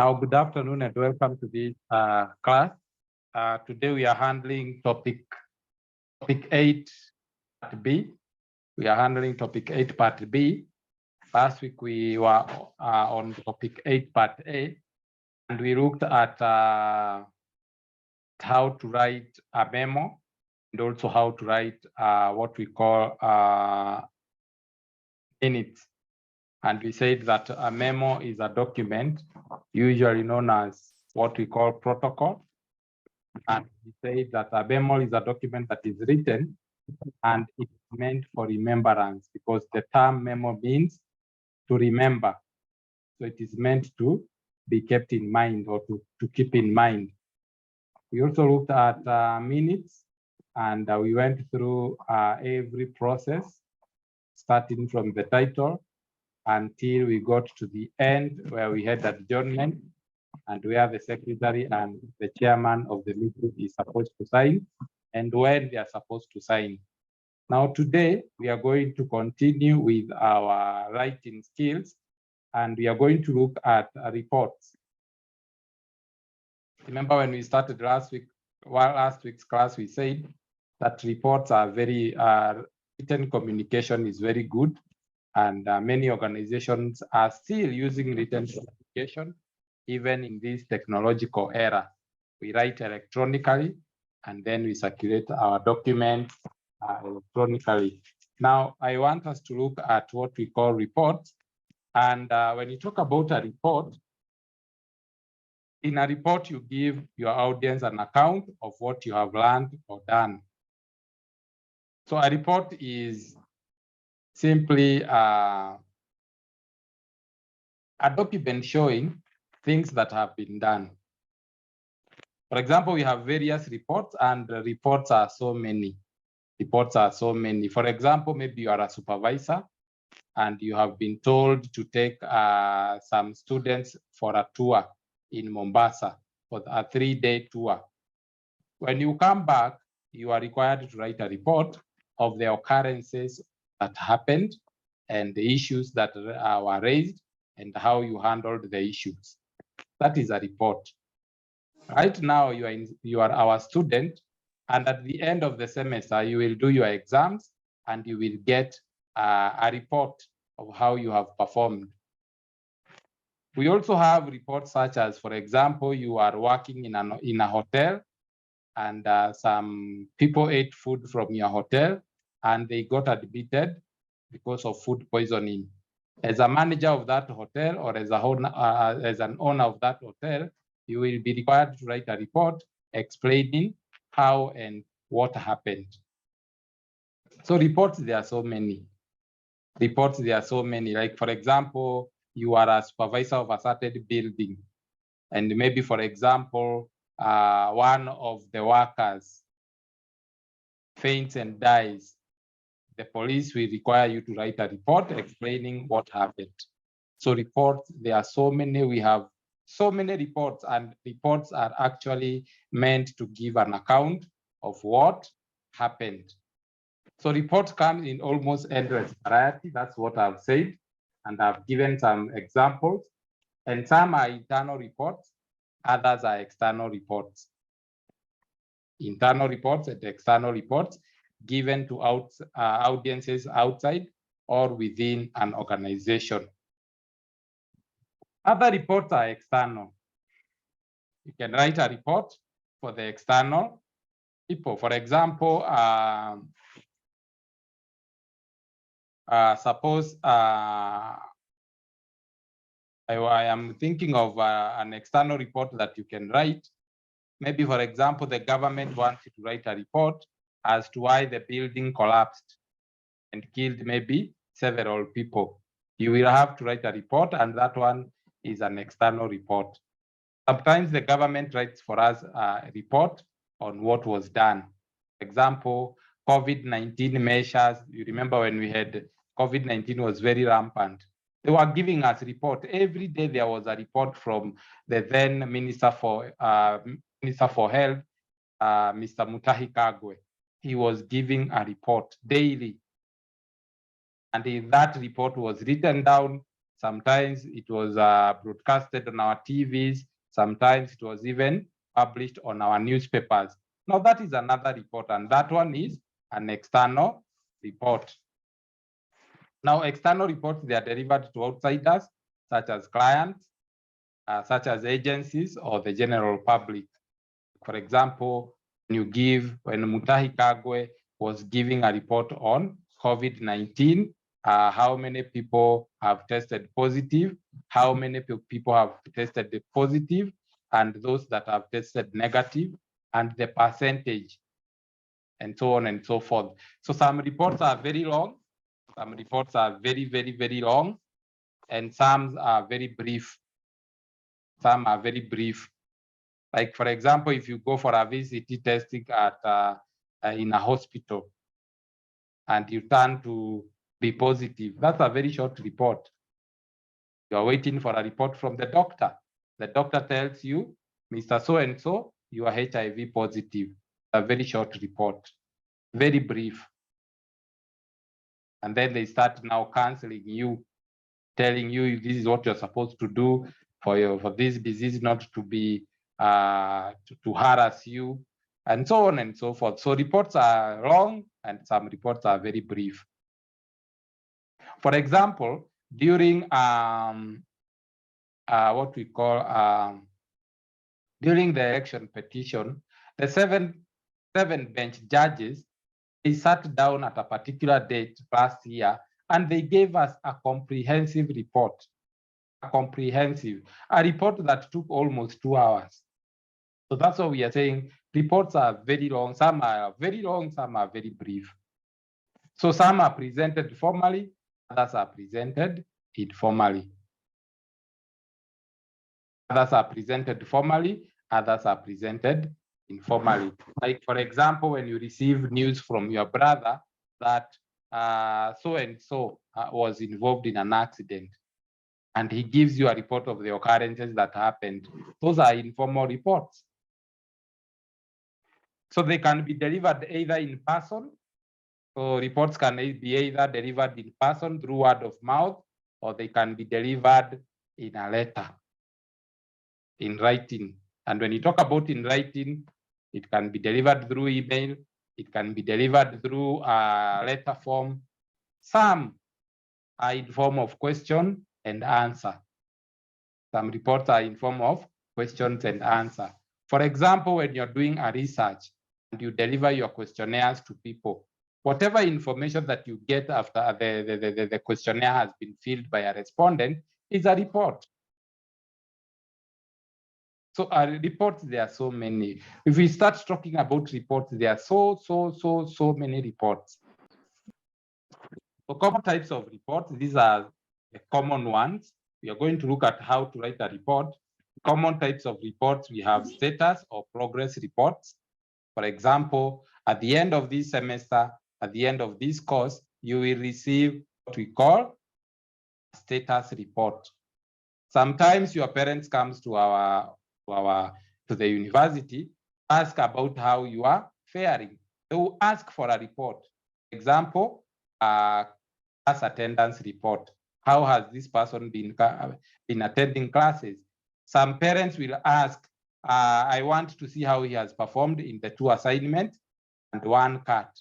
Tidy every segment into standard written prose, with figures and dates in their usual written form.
Now, good afternoon and welcome to this class. Today we are handling topic 8 part B. We are handling topic 8 part B. Last week we were on topic 8 part A, and we looked at how to write a memo and also how to write what we call minutes. And we said that a memo is a document usually known as what we call protocol. And we say that a memo is a document that is written and it's meant for remembrance, because the term memo means to remember. So it is meant to be kept in mind or to keep in mind. We also looked at minutes, and we went through every process, starting from the title until we got to the end where we had adjournment, and where the secretary and the chairman of the meeting is supposed to sign and when they are supposed to sign. Now today, we are going to continue with our writing skills, and we are going to look at reports. Remember when we started last week's class, we said that reports are very, written communication is very good, and many organizations are still using written communication, even in this technological era. We write electronically, and then we circulate our documents electronically. Now, I want us to look at what we call reports. And when you talk about a report, in a report, you give your audience an account of what you have learned or done. So a report is simply a document showing things that have been done. For example, we have various reports, and reports are so many. Reports are so many. For example, maybe you are a supervisor and you have been told to take some students for a tour in Mombasa, for a 3-day tour. When you come back, you are required to write a report of the occurrences that happened and the issues that were raised and how you handled the issues. That is a report. Right now, you are our student, and at the end of the semester, you will do your exams and you will get a report of how you have performed. We also have reports such as, for example, you are working in a hotel, and some people ate food from your hotel and they got admitted because of food poisoning. As a manager of that hotel, or as an owner of that hotel, you will be required to write a report explaining how and what happened. So reports, there are so many. Reports, there are so many. Like, for example, you are a supervisor of a certain building, and maybe, for example, one of the workers faints and dies. The police will require you to write a report explaining what happened. So reports, there are so many. We have so many reports, and reports are actually meant to give an account of what happened. So reports come in almost endless variety. That's what I've said, and I've given some examples. And some are internal reports, others are external reports. Internal reports and external reports given to audiences outside or within an organization. Other reports are external. You can write a report for the external people. For example, suppose I am thinking of an external report that you can write. Maybe, for example, the government wants you to write a report as to why the building collapsed and killed maybe several people. You will have to write a report, and that one is an external report. Sometimes the government writes for us a report on what was done. For example, COVID-19 measures. You remember when we had COVID-19 was very rampant. They were giving us report. Every day there was a report from the then Minister for Health, Mr. Mutahi Kagwe. He was giving a report daily. And that report was written down Sometimes it was broadcasted on our TVs. Sometimes it was even published on our newspapers. Now that is another report, and that one is an external report. Now, external reports, they are delivered to outsiders, such as clients, such as agencies, or the general public. For example, when Mutahi Kagwe was giving a report on COVID-19, how many people have tested positive, how many people have tested positive, and those that have tested negative, and the percentage, and so on and so forth. So some reports are very long, some reports are very, very, very long, and some are very brief. Some are very brief. Like, for example, if you go for a VCT testing at in a hospital and you turn to be positive, that's a very short report. You're waiting for a report from the doctor. The doctor tells you, Mr. So-and-so, you are HIV positive. A very short report, very brief. And then they start now counseling you, telling you this is what you're supposed to do for this disease not to be to harass you, and so on and so forth. So reports are long and some reports are very brief. For example, during what we call during the election petition, the seven bench judges, they sat down at a particular date last year and they gave us a comprehensive report, a report that took almost 2 hours. So that's what we are saying. Reports are very long, some are very long, some are very brief. So some are presented formally, others are presented informally. Others are presented formally, others are presented informally. Like, for example, when you receive news from your brother that so-and-so was involved in an accident, and he gives you a report of the occurrences that happened, those are informal reports. So they can be delivered either in person. So reports can be either delivered in person through word of mouth, or they can be delivered in a letter, in writing. And when you talk about in writing, it can be delivered through email, it can be delivered through a letter form. Some are in form of question and answer. Some reports are in form of questions and answer. For example, when you're doing a research and you deliver your questionnaires to people, whatever information that you get after the questionnaire has been filled by a respondent is a report. So reports, there are so many. If we start talking about reports, there are so many reports. So common types of reports, these are the common ones. We are going to look at how to write a report. Common types of reports, we have status or progress reports. For example, at the end of this semester, at the end of this course, you will receive what we call a status report. Sometimes your parents come to the university, ask about how you are faring. They will ask for a report. For example, class attendance report. How has this person been attending classes? Some parents will ask, I want to see how he has performed in the 2 assignments and 1 CAT.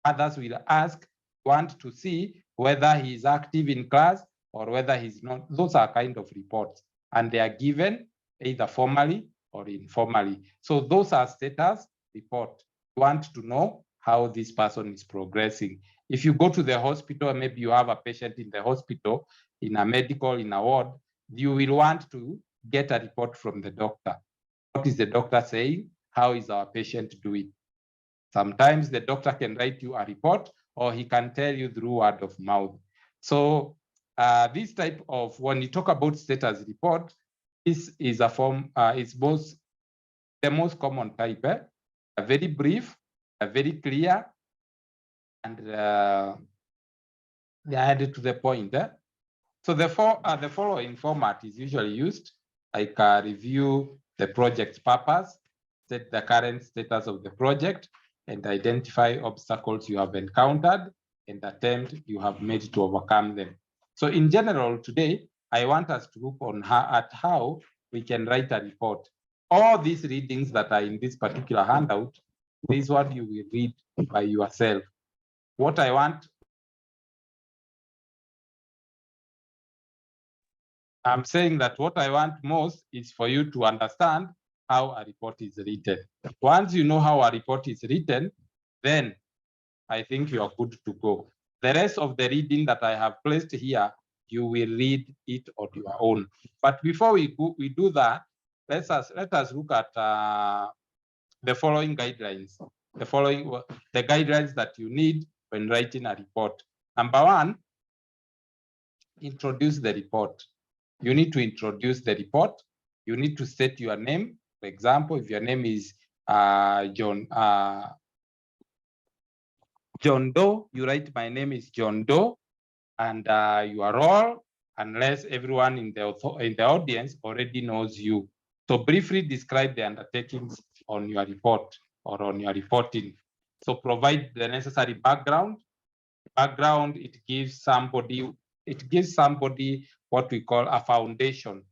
Others will ask, want to see whether he is active in class or whether he's not. Those are kind of reports, and they are given either formally or informally. So those are status reports. You want to know how this person is progressing. If you go to the hospital, maybe you have a patient in the hospital, in a ward, you will want to get a report from the doctor. What is the doctor saying? How is our patient doing? Sometimes the doctor can write you a report, or he can tell you through word of mouth. So this type of, when you talk about status report, this is a form, it's both the most common type, a very brief, a very clear, and they are added to the point. So the following format is usually used, like review the project purpose, set the current status of the project, and identify obstacles you have encountered and attempt you have made to overcome them. So in general, today, I want us to look on at how we can write a report. All these readings that are in this particular handout, this is what you will read by yourself. What I want, I'm saying that what I want most is for you to understand how a report is written. Once you know how a report is written, then I think you are good to go. The rest of the reading that I have placed here, you will read it on your own. But before we do that, let us look at the following guidelines. The guidelines that you need when writing a report. Number one, introduce the report. You need to introduce the report. You need to state your name. For example, if your name is John Doe, you write my name is John Doe, and your role, unless everyone in the audience already knows you. So briefly describe the undertakings on your report or on your reporting. So provide the necessary background. It gives somebody what we call a foundation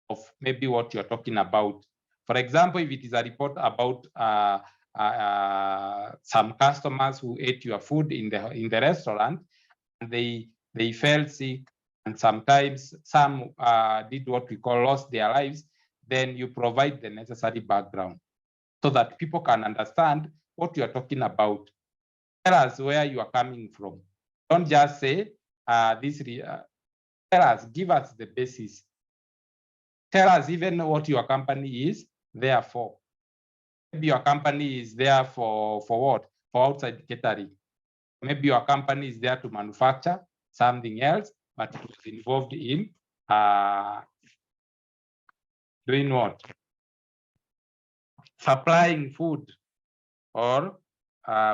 of maybe what you're talking about. For example, if it is a report about some customers who ate your food in the restaurant, and they fell sick, and sometimes some did what we call lost their lives, then you provide the necessary background so that people can understand what you are talking about. Tell us where you are coming from. Don't just say tell us, give us the basis. Tell us even what your company is there for. Maybe your company is there for what? For outside catering. Maybe your company is there to manufacture something else, but it was involved in doing what? Supplying food or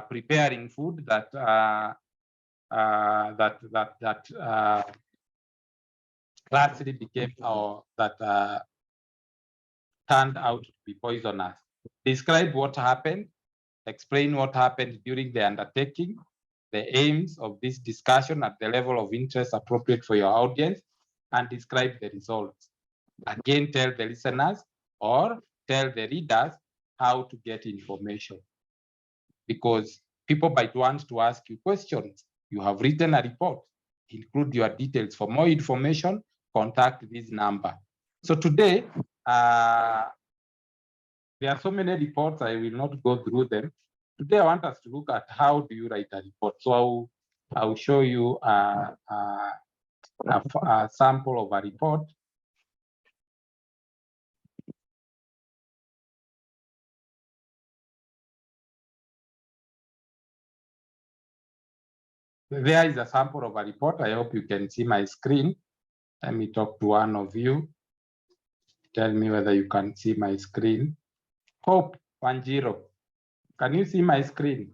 preparing food that lastly became or that turned out to be poisonous. Describe what happened, explain what happened during the undertaking, the aims of this discussion at the level of interest appropriate for your audience, and describe the results. Again, tell the listeners or tell the readers how to get information. Because people might want to ask you questions. You have written a report, include your details. For more information, contact this number. So today, there are so many reports, I will not go through them. Today, I want us to look at how do you write a report. So I'll show you a sample of a report. There is a sample of a report. I hope you can see my screen. Let me talk to one of you. Tell me whether you can see my screen. Hope Wanjiro, can you see my screen?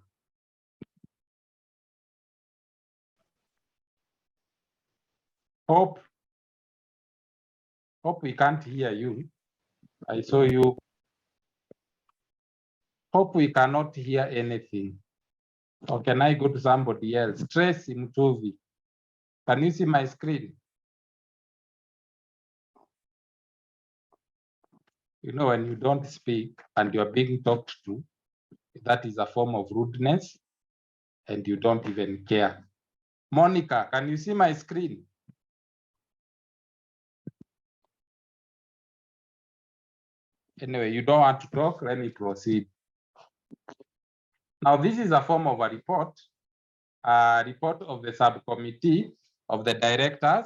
Hope we can't hear you. I saw you. Hope we cannot hear anything. Or can I go to somebody else? Tracy Mtuvi, can you see my screen? You know, when you don't speak and you're being talked to, that is a form of rudeness and you don't even care. Monica, can you see my screen? Anyway, you don't want to talk, let me proceed. Now, this is a form of a report of the subcommittee of the directors,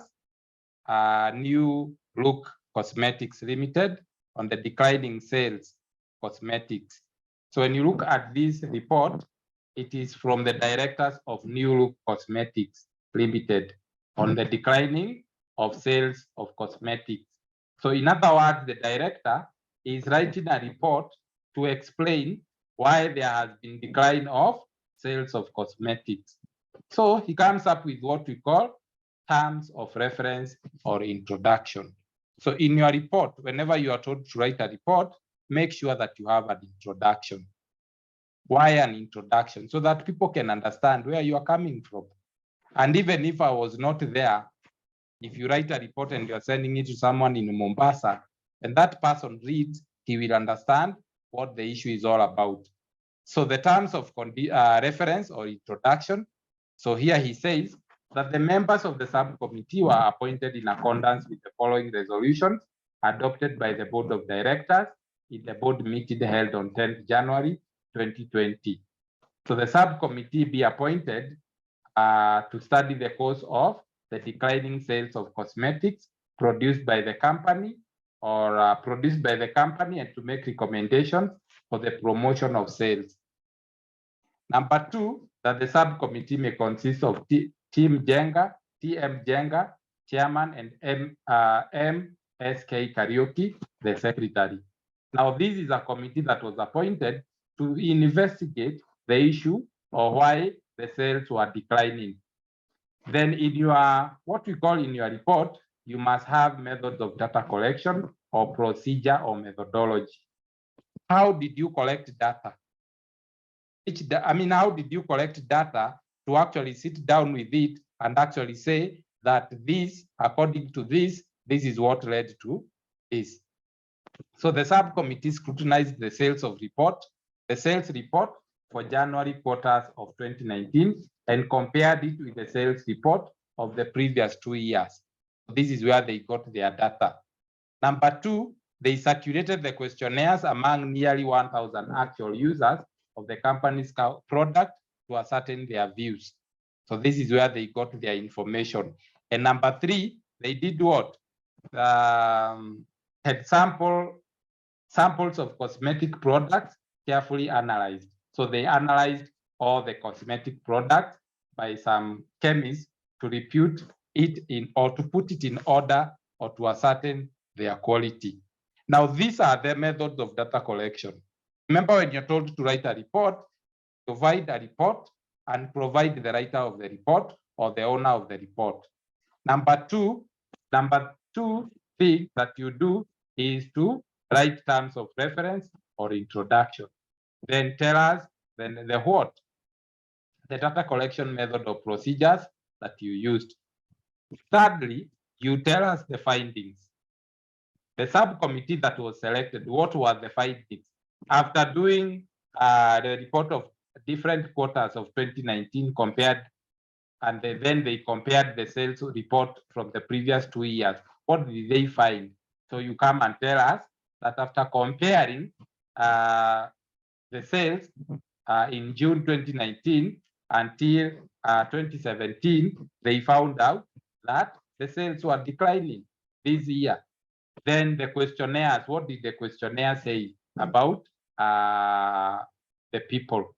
New Look Cosmetics Limited, on the declining sales cosmetics. So when you look at this report, it is from the directors of New Look Cosmetics Limited on the declining of sales of cosmetics. So in other words, the director is writing a report to explain why there has been decline of sales of cosmetics. So he comes up with what we call terms of reference or introduction. So in your report, whenever you are told to write a report, make sure that you have an introduction. Why an introduction? So that people can understand where you are coming from. And even if I was not there, If you write a report and you're sending it to someone in Mombasa, and that person reads, he will understand what the issue is all about. So the terms of reference or introduction. So here he says that the members of the subcommittee were appointed in accordance with the following resolutions adopted by the board of directors in the board meeting held on 10th January 2020. So the subcommittee be appointed to study the cause of the declining sales of cosmetics produced by the company or and to make recommendations for the promotion of sales. Number two, that the subcommittee may consist of TM Jenga, chairman, and MSK Karaoke, the secretary. Now, this is a committee that was appointed to investigate the issue or why the sales were declining. Then in your, what we call in your report, you must have methods of data collection or procedure or methodology. How did you collect data? How did you collect data to actually sit down with it and actually say that this, according to this is what led to this? So the subcommittee scrutinized the sales report for January quarters of 2019 and compared it with the sales report of the previous 2 years. This is where they got their data. Number two, they circulated the questionnaires among nearly 1,000 actual users of the company's product to ascertain their views. So this is where they got their information. And number three, they did what? Had samples of cosmetic products carefully analyzed. So they analyzed all the cosmetic products by some chemists to repute it in or to put it in order or to ascertain their quality. Now, these are the methods of data collection. Remember, when you're told to write a report, provide a report and provide the writer of the report or the owner of the report. Number two thing that you do is to write terms of reference or introduction. Then tell us the what, the data collection method or procedures that you used. Thirdly, you tell us the findings. The subcommittee that was selected, what were the findings? After doing the report of different quarters of 2019 compared, and then they compared the sales report from the previous 2 years. What did they find? So you come and tell us that after comparing the sales in June 2019 until 2017, they found out that the sales were declining this year. Then the questionnaires, what did the questionnaire say about the people?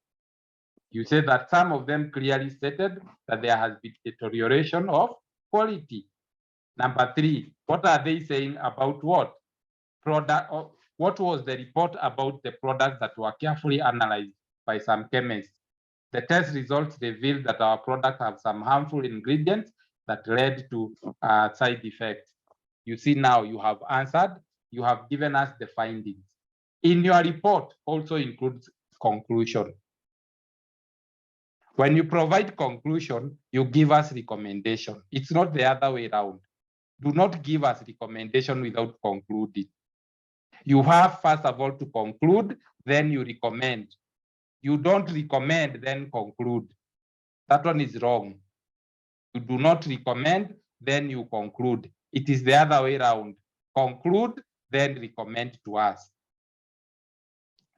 You said that some of them clearly stated that there has been deterioration of quality. Number three, what are they saying about what? Product, or what was the report about the products that were carefully analyzed by some chemists? The test results revealed that our product have some harmful ingredients that led to side effects. You see, now you have answered, you have given us the findings. In your report also includes conclusion. When you provide conclusion, you give us recommendation. It's not the other way around. Do not give us recommendation without concluding. You have first of all to conclude, then you recommend. You don't recommend, then conclude. That one is wrong. You do not recommend, then you conclude. It is the other way around. Conclude, then recommend to us.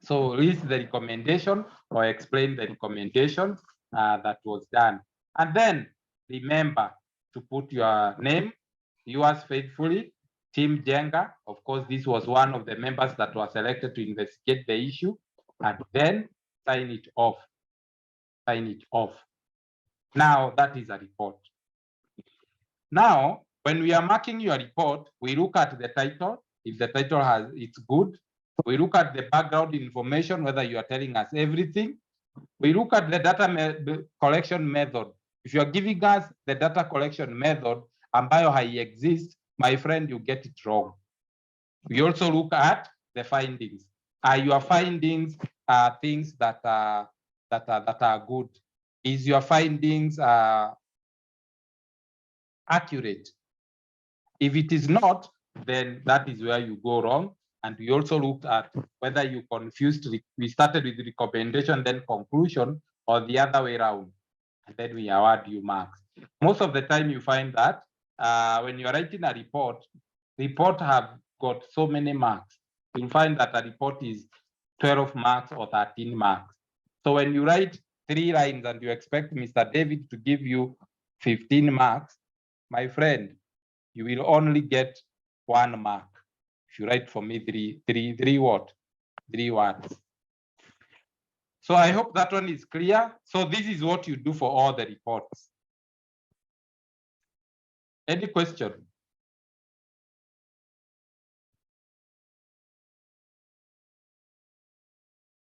So list the recommendation or explain the recommendation that was done. And then remember to put your name, yours faithfully, Team Jenga. Of course, this was one of the members that was selected to investigate the issue, and then sign it off. Sign it off. Now that is a report. Now, when we are marking your report, we look at the title. If the title it's good, we look at the background information, whether you are telling us everything. We look at the data collection method. If you are giving us the data collection method, ambayo hai-exist, my friend, you get it wrong. We also look at the findings. Are your findings things that are good? Is your findings accurate? If it is not, then that is where you go wrong. And we also looked at whether you confused, we started with recommendation, then conclusion, or the other way around. And then we award you marks. Most of the time you find that when you're writing a report have got so many marks. You'll find that a report is 12 marks or 13 marks. So when you write 3 lines and you expect Mr. David to give you 15 marks, my friend, you will only get 1 mark. If you write for me three what? 3 words. So I hope that one is clear. So this is what you do for all the reports. Any question?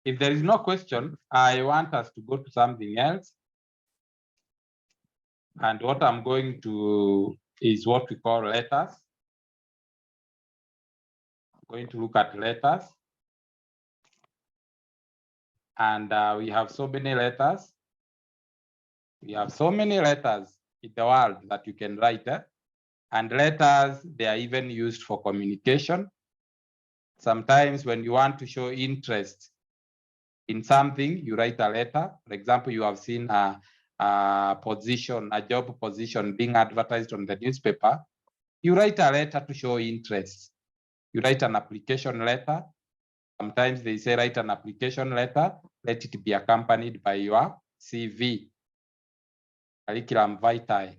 If there is no question, I want us to go to something else. And what I'm going to is what we call letters. I'm going to look at letters. And we have so many letters. We have so many letters in the world that you can write. And letters, they are even used for communication. Sometimes when you want to show interest in something, you write a letter. For example, you have seen a position, a job position being advertised on the newspaper. You write a letter to show interest. You write an application letter. Sometimes they say write an application letter, let it be accompanied by your CV, curriculum vitae.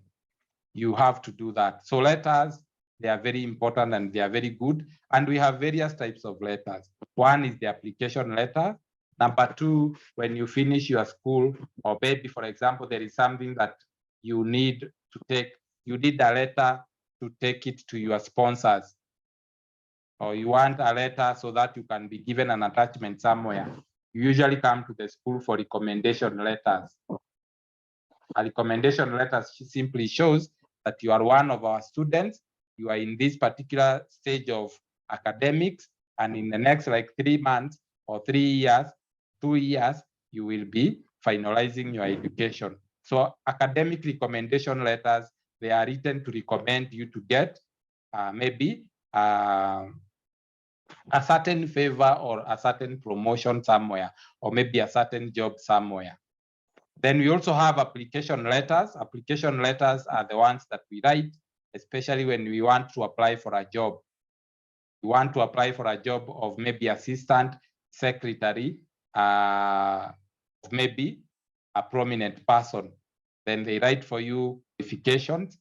You have to do that. So letters, they are very important and they are very good. And we have various types of letters. One is the application letter. Number 2, when you finish your school, or maybe, for example, there is something that you need to take, you need a letter to take it to your sponsors. Or you want a letter so that you can be given an attachment somewhere. You usually come to the school for recommendation letters. A recommendation letter simply shows that you are one of our students, you are in this particular stage of academics, and in the next like 3 months or 3 years, 2 years, you will be finalizing your education. So academic recommendation letters, they are written to recommend you to get maybe a certain favor or a certain promotion somewhere, or maybe a certain job somewhere. Then we also have application letters. Application letters are the ones that we write, especially when we want to apply for a job. We want to apply for a job of maybe assistant secretary, maybe a prominent person. Then they write for you qualifications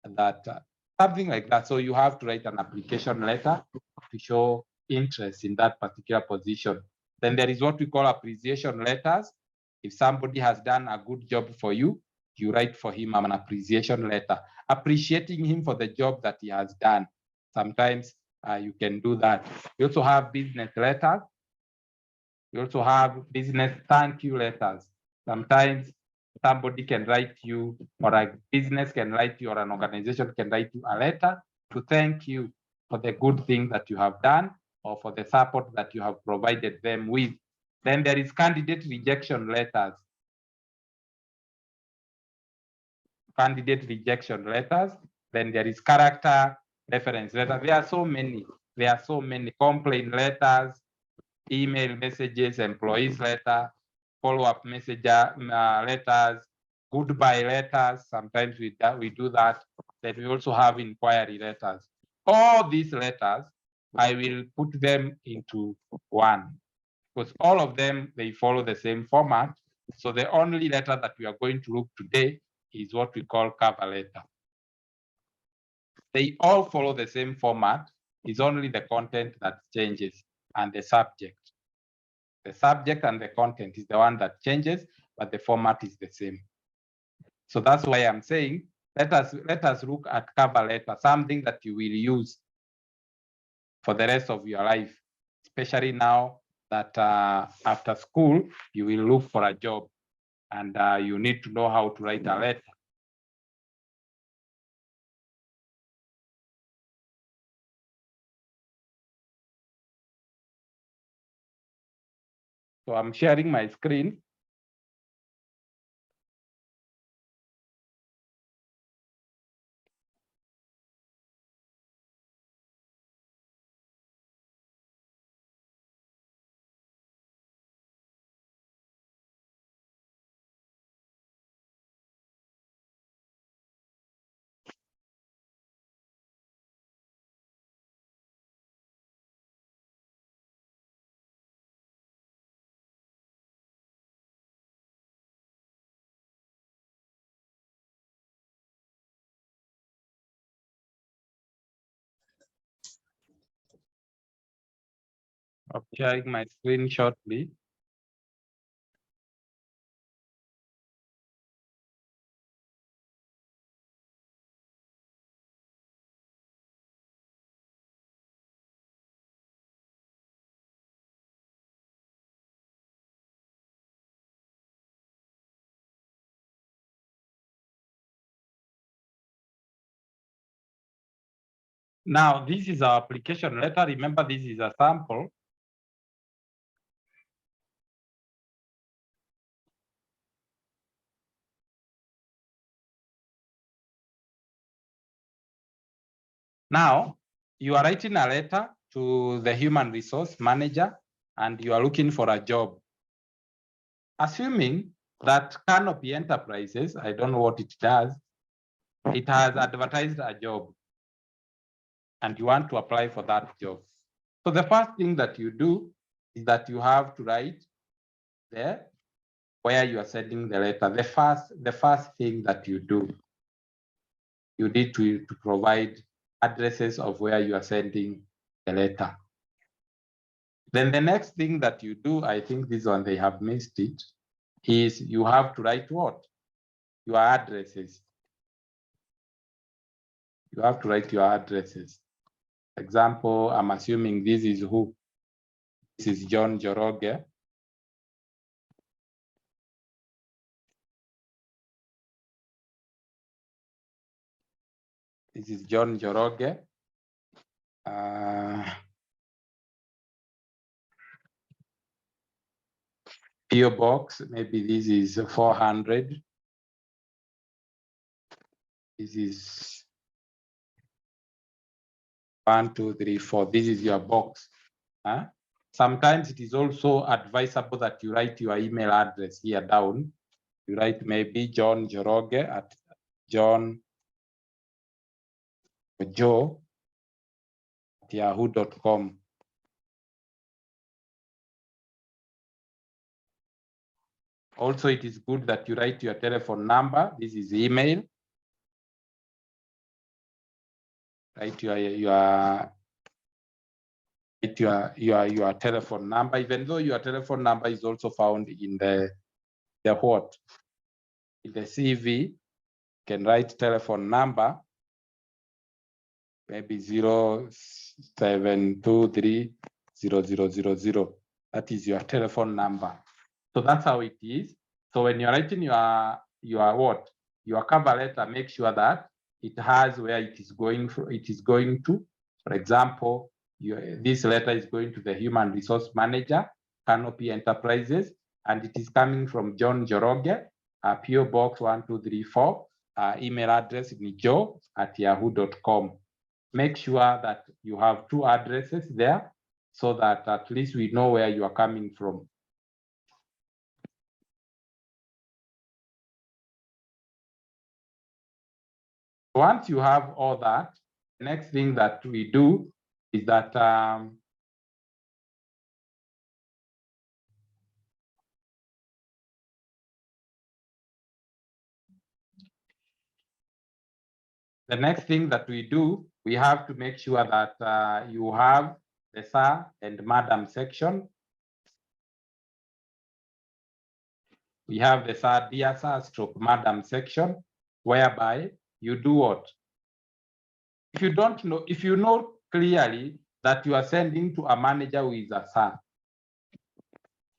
that something like that. So you have to write an application letter to show interest in that particular position. Then there is what we call appreciation letters. If somebody has done a good job for you, you write for him an appreciation letter, appreciating him for the job that he has done. Sometimes you can do that. We also have business letters. We also have business thank you letters. Sometimes somebody can write you, or a business can write you, or an organization can write you a letter to thank you for the good thing that you have done or for the support that you have provided them with. Then there is candidate rejection letters. Candidate rejection letters. Then there is character reference letters. There are so many. There are so many complaint letters, email messages, employees letter, follow-up messenger letters, goodbye letters. Sometimes we do that. Then we also have inquiry letters. All these letters, I will put them into one because all of them, they follow the same format. So the only letter that we are going to look today is what we call cover letter. They all follow the same format. It's only the content that changes and the subject. The subject and the content is the one that changes, but the format is the same. So that's why I'm saying, let us look at cover letter, something that you will use for the rest of your life, especially now that after school, you will look for a job and you need to know how to write a letter. So I'm sharing my screen. of sharing my screen shortly. Now, this is our application letter. Remember, this is a sample. Now, you are writing a letter to the human resource manager and you are looking for a job. Assuming that Canopy Enterprises, I don't know what it does, it has advertised a job and you want to apply for that job. So the first thing that you do is that you have to write there where you are sending the letter. The first thing that you do, you need to provide addresses of where you are sending the letter. Then the next thing that you do, I think this one they have missed it, is you have to write what? Your addresses. You have to write your addresses. Example, I'm assuming this is who? This is John Njoroge. This is John Njoroge. PO box, maybe this is 400. This is 1, 2, 3, 4. This is your box. Sometimes it is also advisable that you write your email address here down. You write maybe John Njoroge at joe@yahoo.com. Also, it is good that you write your telephone number. This is email. Write your telephone number, even though your telephone number is also found in the what? In the CV, you can write telephone number, maybe 07230000. That is your telephone number. So that's how it is. So when you're writing your what? Your cover letter, make sure that it has where it is going to. For example, this letter is going to the human resource manager, Canopy Enterprises, and it is coming from John Njoroge, PO Box 1234, email address nijo@yahoo.com. Make sure that you have 2 addresses there so that at least we know where you are coming from. Once you have all that, the next thing that we do is that we have to make sure that you have the sir and madam section. We have the sir, dear sir, stroke madam section, whereby you do what? If you don't know, if you know clearly that you are sending to a manager who is a sir,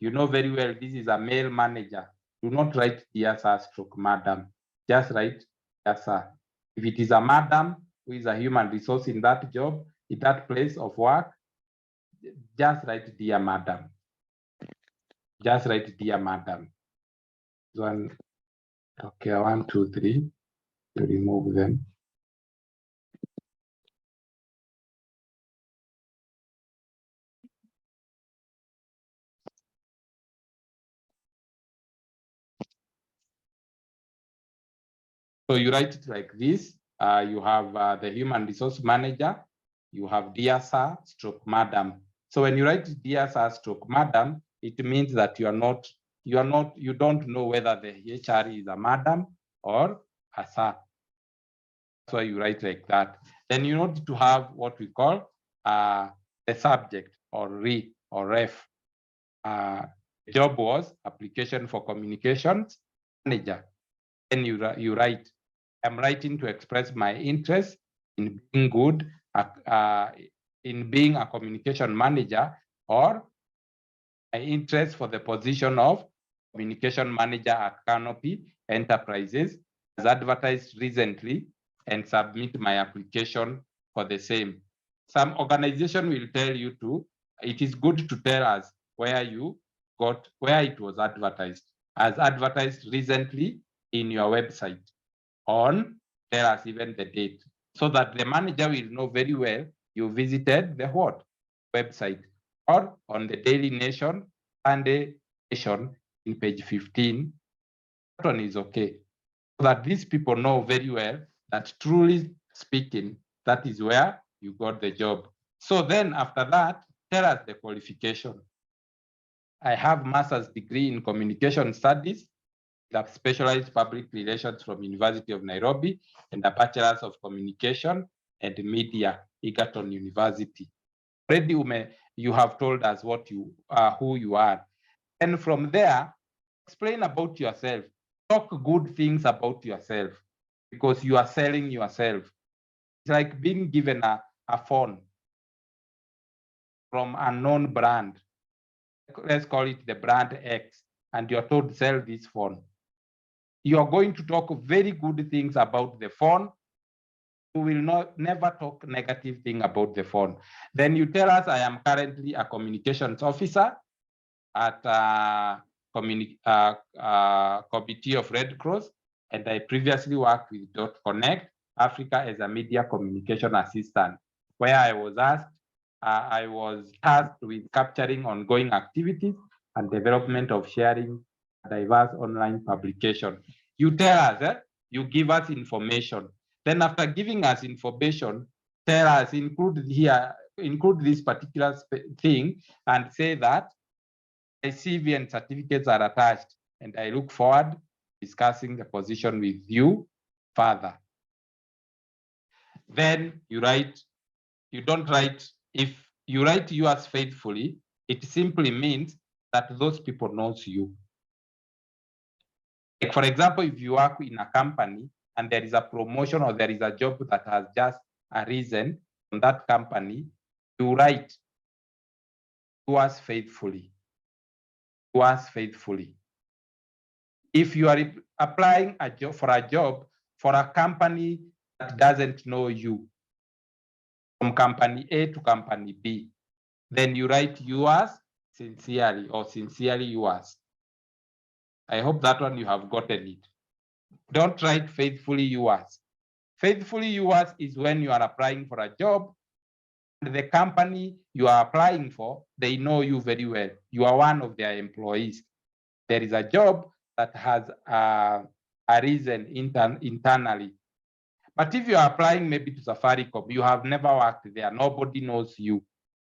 you know very well this is a male manager. Do not write dear sir, stroke madam. Just write dear sir. If it is a madam who is a human resource in that job, in that place of work, just write dear madam. Just write dear madam. One, okay, 1, 2, 3. To remove them. So you write it like this. You have the human resource manager. You have dear sir, stroke madam. So when you write dear sir, stroke madam, it means that you don't know whether the HR is a madam or a sir. That's why you write like that. Then you need to have what we call the subject or or ref. The job was application for communications manager. Then you write, I'm writing to express my interest in being good, in being a communication manager, or my interest for the position of communication manager at Canopy Enterprises as advertised recently, and submit my application for the same. Some organization will tell you it is good to tell us where it was advertised, as advertised recently in your website, tell us even the date, so that the manager will know very well you visited the website, or on the Daily Nation, Sunday Nation in page 15. That one is okay, so that these people know very well that truly speaking, that is where you got the job. So then after that, tell us the qualification. I have master's degree in communication studies, that specialized public relations from University of Nairobi, and a bachelor's of communication and media, Egerton University. Already you have told us what you are, who you are. And from there, explain about yourself. Talk good things about yourself, because you are selling yourself. It's like being given a phone from a known brand. Let's call it the brand X, and you're told to sell this phone. You are going to talk very good things about the phone. You will never talk negative thing about the phone. Then you tell us, I am currently a communications officer at Committee of Red Cross, and I previously worked with .Connect Africa as a media communication assistant, where I was tasked with capturing ongoing activities and development of sharing diverse online publication. You tell us, you give us information. Then after giving us information, tell us, include this particular thing, and say that my CV and certificates are attached, and I look forward to discussing the position with you further. Then you write, you don't write, if you write yours faithfully, it simply means that those people knows you. Like for example, if you work in a company and there is a promotion or there is a job that has just arisen from that company, you write yours faithfully. Yours faithfully. If you are applying for a job for a company that doesn't know you, from company A to company B, then you write yours sincerely or sincerely yours. I hope that one you have gotten it. Don't write faithfully yours. Faithfully yours is when you are applying for a job and the company you are applying for, they know you very well. You are one of their employees. There is a job that has arisen internally. But if you are applying maybe to Safaricom, you have never worked there, nobody knows you.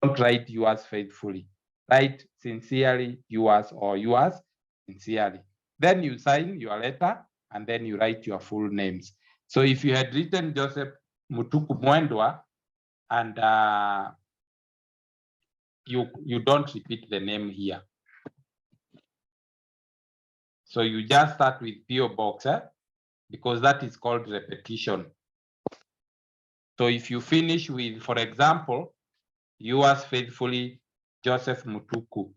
Don't write yours faithfully. Write sincerely yours or yours sincerely. Then you sign your letter and then you write your full names. So if you had written Joseph Mutuku Mwendwa and you don't repeat the name here. So you just start with PO Box, because that is called repetition. So if you finish with, for example, yours faithfully, Joseph Mutuku,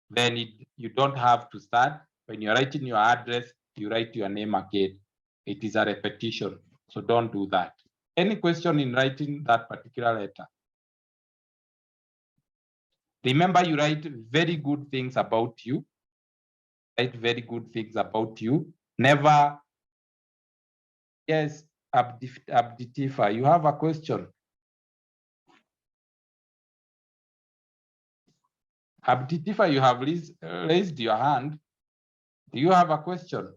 then you don't have to start. When you're writing your address, you write your name again. It is a repetition, so don't do that. Any question in writing that particular letter? Remember, you write very good things about you. Write very good things about you. Never, yes, Abditifa, you have a question. Abditifa, you have raised your hand. Do you have a question?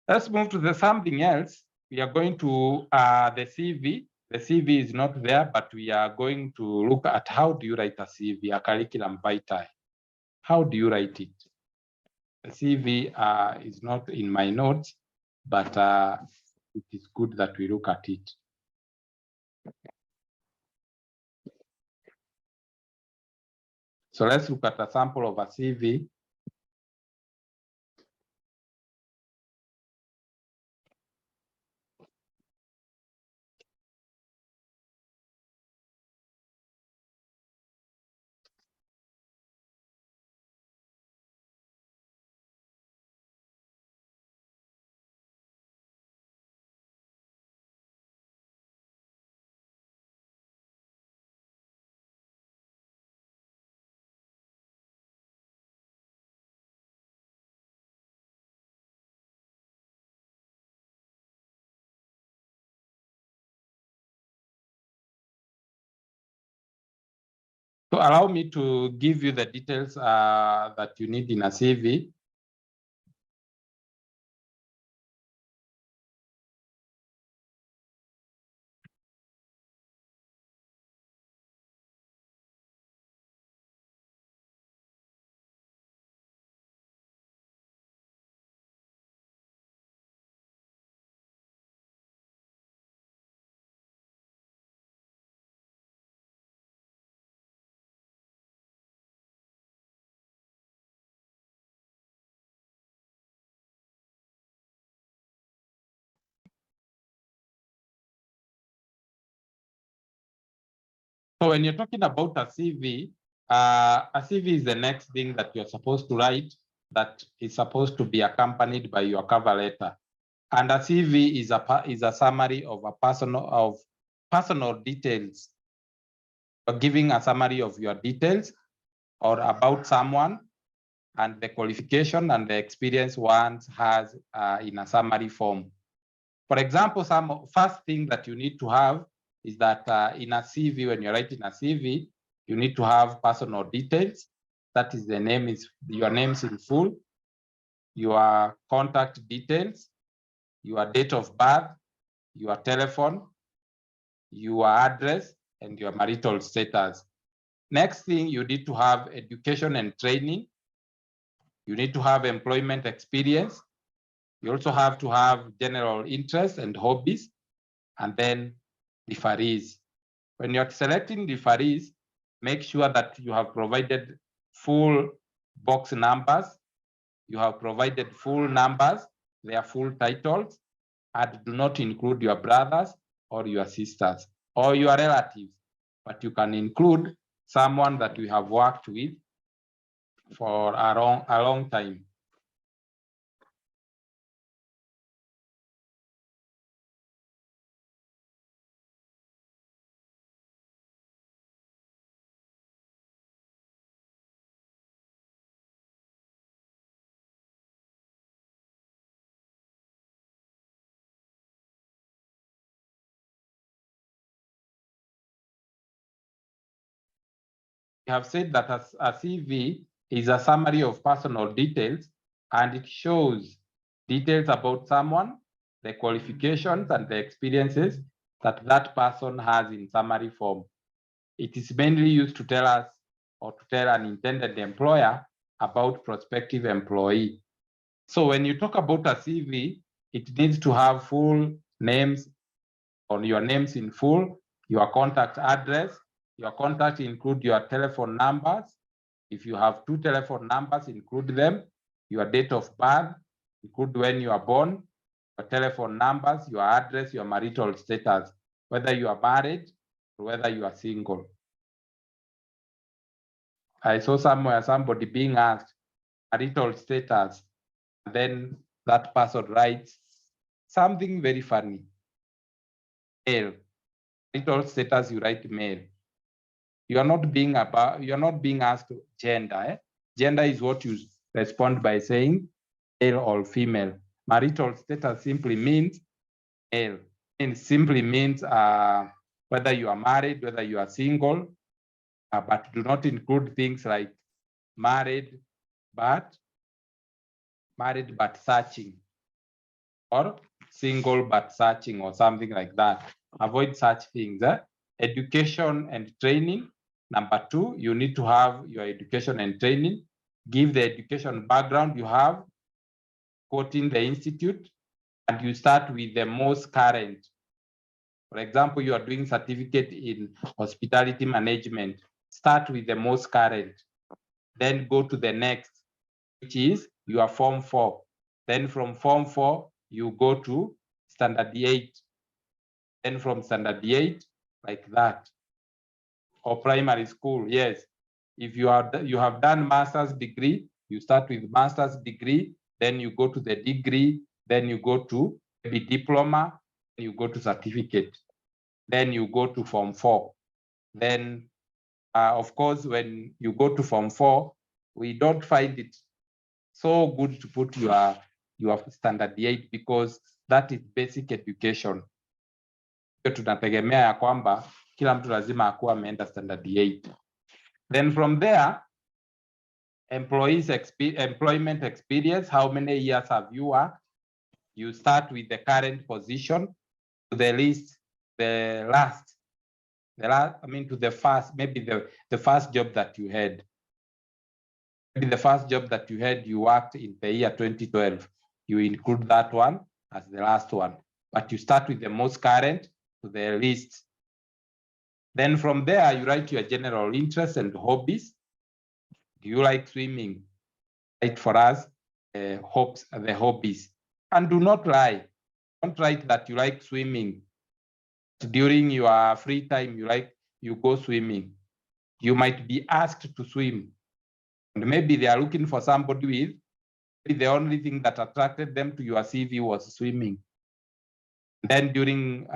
Let's move to something else. We are going to the CV. The CV is not there, but we are going to look at how do you write a CV, a curriculum vitae. How do you write it? CV is not in my notes, but it is good that we look at it. So let's look at a sample of a CV. So allow me to give you the details that you need in a CV. So when you're talking about a CV is the next thing that you're supposed to write that is supposed to be accompanied by your cover letter. And a CV is a summary of personal details. You're giving a summary of your details or about someone and the qualification and the experience one has in a summary form. For example, some first thing that you need to have is that in a CV, when you're writing a CV, you need to have personal details. That is your names in full, your contact details, your date of birth, your telephone, your address, and your marital status. Next thing, you need to have education and training. You need to have employment experience. You also have to have general interests and hobbies, and then referees. When you're selecting referees, make sure that you have provided full box numbers, you have provided full numbers, their full titles, and do not include your brothers or your sisters or your relatives, but you can include someone that we have worked with for a long time. We have said that a CV is a summary of personal details, and it shows details about someone, the qualifications and the experiences that that person has in summary form. It is mainly used to tell us or to tell an intended employer about prospective employee. So when you talk about a CV, it needs to have full names, on your names in full, your contact address. Your contact include your telephone numbers. If you have 2 telephone numbers, include them. Your date of birth, include when you are born, your telephone numbers, your address, your marital status, whether you are married or whether you are single. I saw somewhere somebody being asked marital status, and then that person writes something very funny. Male. Marital status, you write male. You are not being asked gender. Gender is what you respond by saying male or female. Marital status simply means male. It simply means whether you are married, whether you are single, but do not include things like married but searching, or single but searching, or something like that. Avoid such things. Education and training. Number 2, you need to have your education and training. give the education background you have, quoting the institute, and you start with the most current. For example, you are doing certificate in hospitality management. Start with the most current, then go to the next, which is your Form 4. Then from Form 4, you go to Standard 8. Then from Standard 8, like that. Or primary school, yes. If you have done master's degree, you start with master's degree, then you go to the degree, then you go to maybe diploma, then you go to certificate, then you go to Form 4. Then, of course, when you go to Form 4, we don't find it so good to put your Standard 8 because that is basic education. Tunategemea ya kwamba kila mtu lazima akuwa ameenda Standard 8. Then from there, employment experience, how many years have you worked? You start with the current position to the least, the last, I mean to the first, maybe the first job that you had. Maybe the first job that you had, you worked in the year 2012. You include that one as the last one, but you start with the most current to the least. Then from there, you write your general interests and hobbies. Do you like swimming? Write for us the hobbies. And do not lie. Don't write that you like swimming. During your free time, you go swimming. You might be asked to swim. And maybe they are looking for somebody with, maybe the only thing that attracted them to your CV was swimming. Then during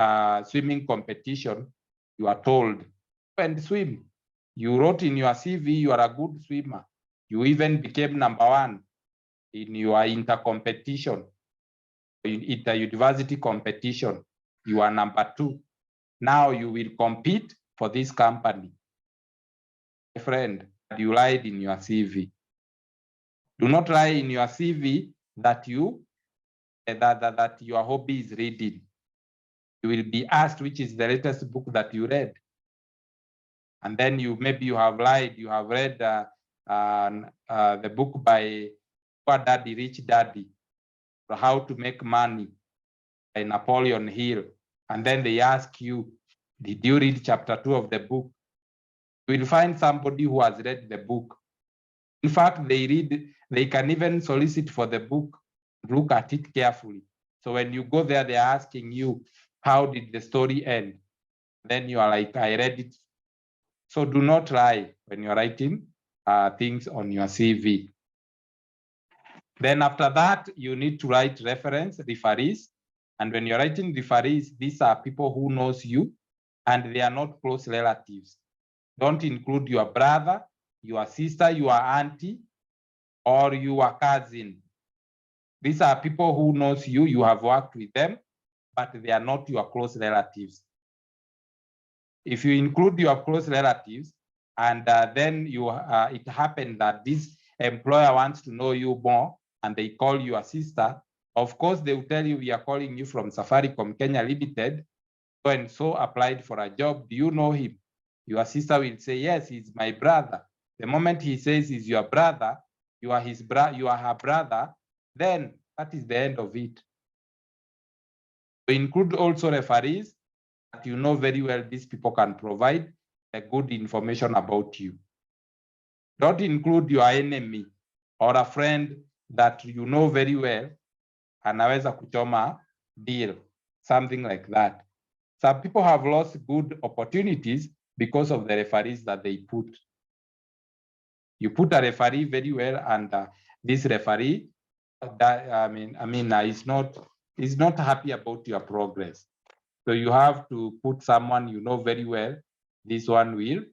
swimming competition, you are told, go and swim. You wrote in your CV, you are a good swimmer. You even became number 1 in your inter-competition, inter-university competition. You are number 2. Now you will compete for this company. My friend, you lied in your CV. Do not lie in your CV that that your hobby is reading. You will be asked which is the latest book that you read. And then maybe you have lied, you have read the book by Poor Daddy, Rich Daddy, How to Make Money by Napoleon Hill. And then they ask you, did you read chapter 2 of the book? You will find somebody who has read the book. In fact, they can even solicit for the book, look at it carefully. So when you go there, they're asking you, how did the story end? Then you are like, I read it. So do not lie when you're writing things on your CV. Then after that, you need to write referees. And when you're writing referees, these are people who knows you and they are not close relatives. Don't include your brother, your sister, your auntie, or your cousin. These are people who knows you, you have worked with them, but they are not your close relatives. If you include your close relatives, and then it happened that this employer wants to know you more, and they call your sister, of course, they will tell you, we are calling you from Safaricom Kenya Limited, so and so applied for a job. Do you know him? Your sister will say, yes, he's my brother. The moment he says he's your brother, you are her brother, then that is the end of it. So include also referees that you know very well these people can provide a good information about you. Don't include your enemy or a friend that you know very well, anaweza kuchoma deal, something like that. Some people have lost good opportunities because of the referees that they put. You put a referee very well, and this referee, is not happy about your progress. So you have to put someone you know very well. This one will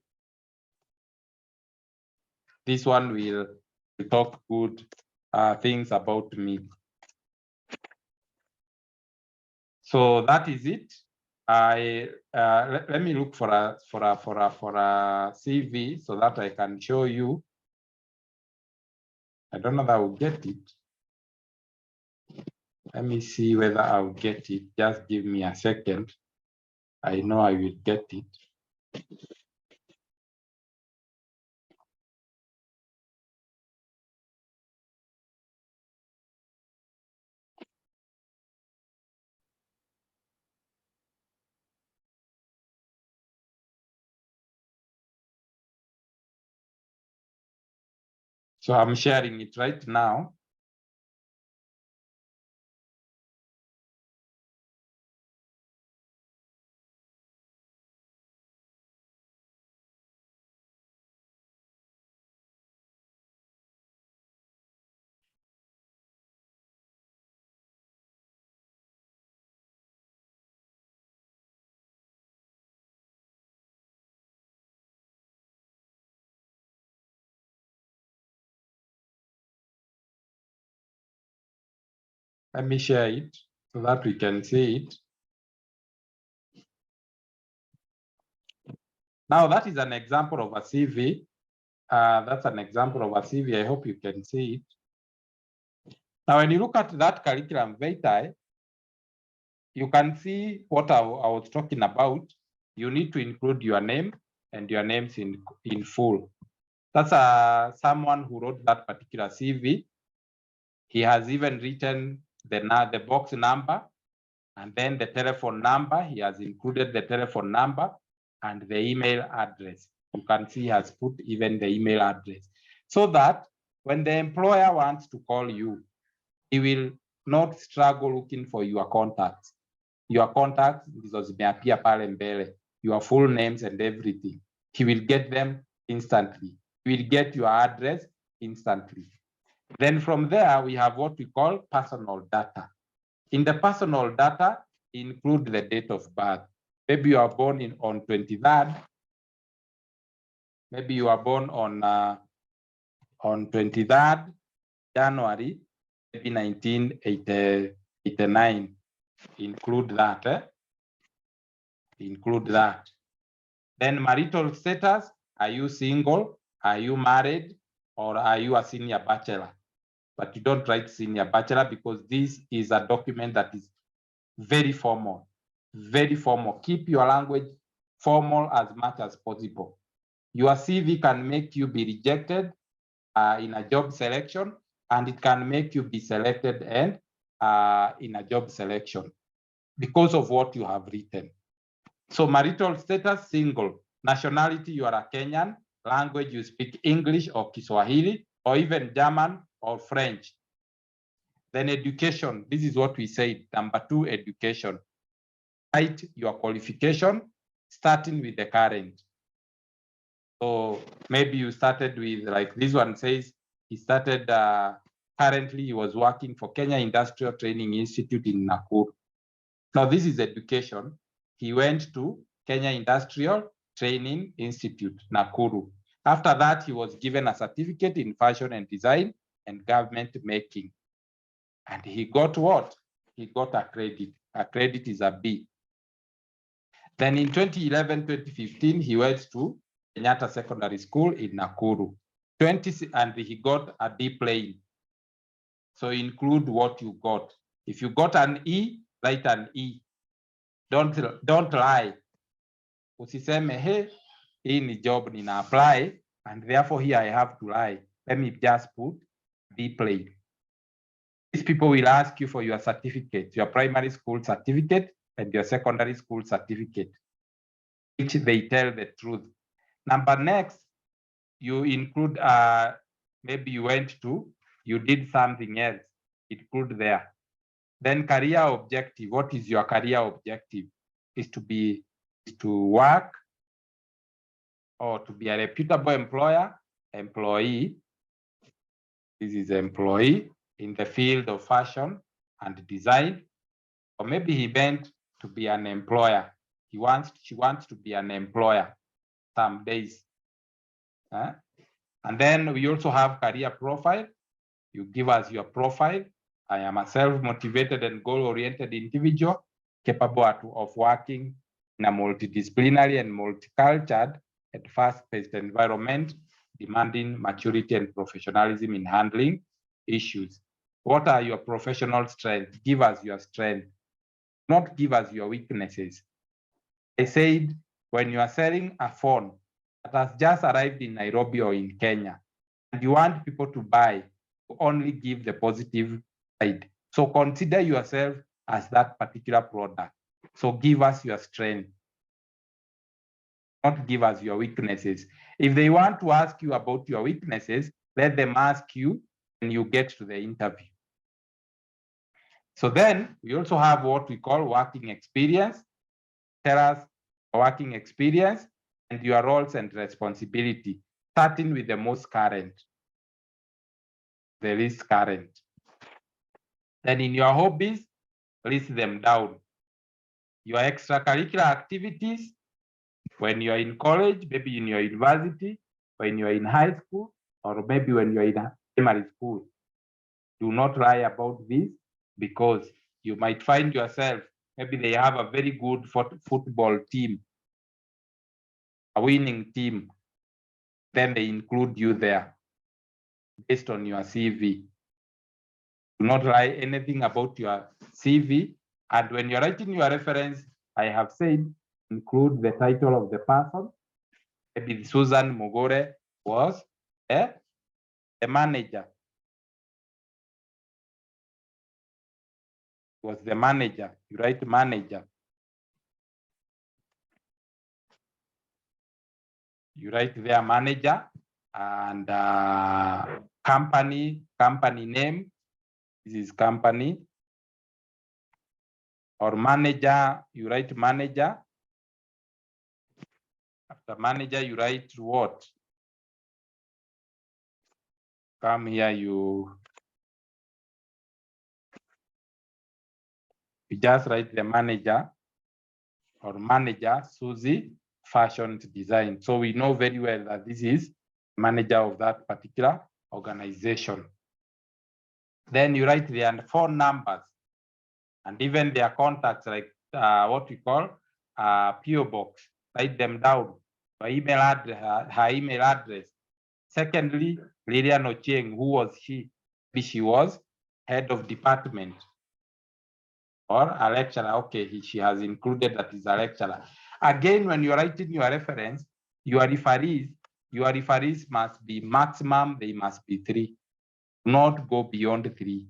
talk good things about me. So that is it. Let me look for a CV so that I can show you. I don't know that I will get it. Let me see whether I'll get it. Just give me a second. I know I will get it. So I'm sharing it right now. Let me share it so that we can see it. Now that is an example of a CV. That's an example of a CV. I hope you can see it. Now, when you look at that curriculum vitae, you can see what I was talking about. You need to include your name and your names in full. That's someone who wrote that particular CV. He has even written the box number and then the telephone number. He has included the telephone number and the email address. You can see he has put even the email address so that when the employer wants to call you, he will not struggle looking for your contacts. Your contacts ndizo zimeapia pale mbele, your full names and everything. He will get them instantly. He will get your address instantly. Then from there, we have what we call personal data. In the personal data, include the date of birth. Maybe you are born on 23rd. Maybe you are born on 23rd January, maybe 1989. Include that. Include that. Then marital status. Are you single? Are you married? Or are you a senior bachelor? But you don't write senior bachelor because this is a document that is very formal. Very formal. Keep your language formal as much as possible. Your CV can make you be rejected in a job selection, and it can make you be selected and in a job selection because of what you have written. So marital status, single. Nationality, you are a Kenyan. Language, you speak English or Kiswahili or even German or French. Then education, this is what we said. Number 2, education. Write your qualification, starting with the current. So maybe you started with, like this one says, he started, currently he was working for Kenya Industrial Training Institute in Nakuru. Now this is education. He went to Kenya Industrial Training Institute, Nakuru. After that, he was given a certificate in fashion and design and government making. And he got what? He got a credit. A credit is a B. Then in 2011, 2015, he went to Kenyatta Secondary School in Nakuru. And he got a D plane. So include what you got. If you got an E, write an E. Don't lie. Usiseme, hey, hii ni job nina apply, and therefore here I have to lie. Let me just put D plane. These people will ask you for your certificate, your primary school certificate and your secondary school certificate, which they tell the truth. Number next, you include, maybe you did something else, include there. Then career objective, what is your career objective? Is to work or to be a reputable employee. This is employee in the field of fashion and design, or maybe he meant to be an employer. She wants to be an employer some days. And then we also have career profile. You give us your profile. I am a self-motivated and goal-oriented individual capable of working in a multidisciplinary and multicultural and fast-paced environment, demanding maturity and professionalism in handling issues. What are your professional strengths? Give us your strength, not give us your weaknesses. I said, when you are selling a phone that has just arrived in Nairobi or in Kenya, and you want people to buy, you only give the positive side. So consider yourself as that particular product. So give us your strength, not give us your weaknesses. If they want to ask you about your weaknesses, Let them ask you when you get to the interview. So then we also have what we call working experience. Tell us working experience and your roles and responsibility, starting with the most current, the least current. Then in your hobbies, list them down. Your extracurricular activities, when you're in college, maybe in your university, when you're in high school, or maybe when you're in primary school. Do not lie about this, because you might find yourself, maybe they have a very good football team, a winning team, then they include you there based on your CV. Do not write anything about your CV. And when you're writing your reference, I have said, include the title of the person. Maybe Susan Mogore was the manager. Was the manager. You write manager. You write their manager and company name. This is company. Or manager, you write manager. After manager, you write what? Come here, you just write the manager or manager, Susie, fashion design. So we know very well that this is manager of that particular organization. Then you write their phone numbers and even their contacts, like what we call PO box. Write them down. Her email address. Secondly, Lilian Ochieng, who was she? She was head of department or a lecturer. Okay, she has included that is a lecturer. Again, when you're writing your reference, your referees must be maximum, they must be 3. Not go beyond 3.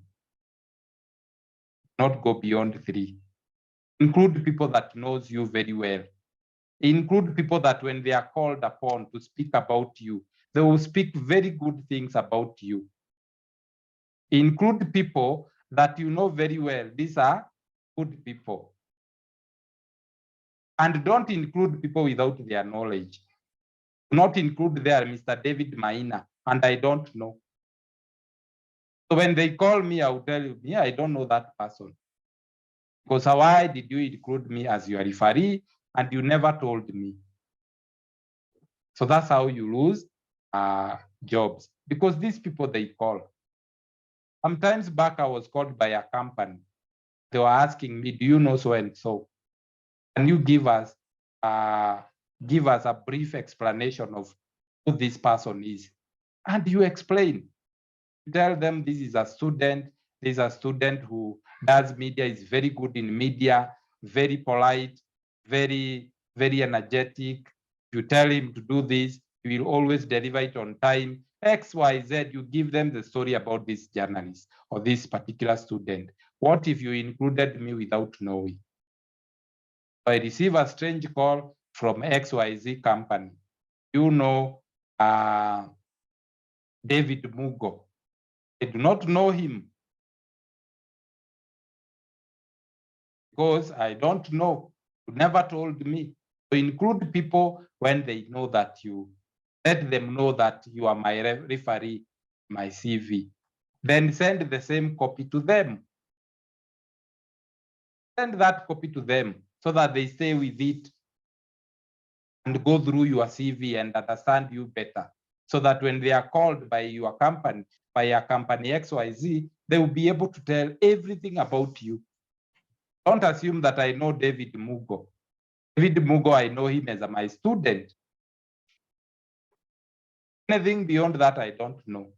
Not go beyond 3. Include people that knows you very well. Include people that when they are called upon to speak about you, they will speak very good things about you. Include people that you know very well. These are good people. And don't include people without their knowledge. Not include there Mr. David Maina, and I don't know. So when they call me, I'll tell you, yeah, I don't know that person. Because why did you include me as your referee and you never told me? So that's how you lose jobs, because these people they call. Sometimes back I was called by a company. They were asking me, do you know so and so? Can you give us a brief explanation of who this person is? And you explain. Tell them this is a student. This is a student who does media, is very good in media, very polite, very, very energetic. You tell him to do this, he will always deliver it on time. X, Y, Z, you give them the story about this journalist or this particular student. What if you included me without knowing? I receive a strange call from XYZ company. You know David Mugo. I do not know him because I don't know. You never told me. So include people when they know that you, let them know that you are my referee, my CV. Then send the same copy to them. Send that copy to them so that they stay with it and go through your CV and understand you better. So that when they are called by your company, XYZ, they will be able to tell everything about you. Don't assume that I know David Mugo. David Mugo, I know him as my student. Anything beyond that, I don't know.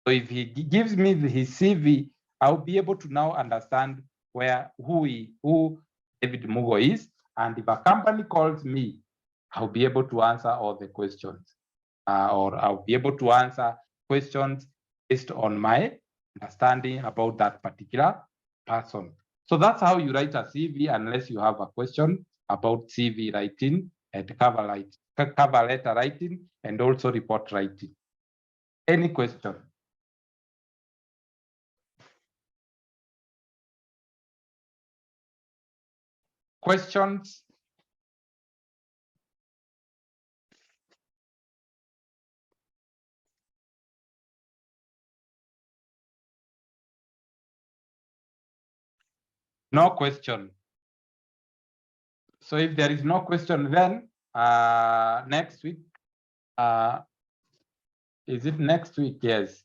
So if he gives me his CV, I'll be able to now understand who David Mugo is. And if a company calls me, I'll be able to answer all the questions. Or I'll be able to answer questions based on my understanding about that particular person. So that's how you write a CV, unless you have a question about CV writing and cover letter writing and also report writing. Any question? Questions? No question. So if there is no question, then next week, is it next week? Yes.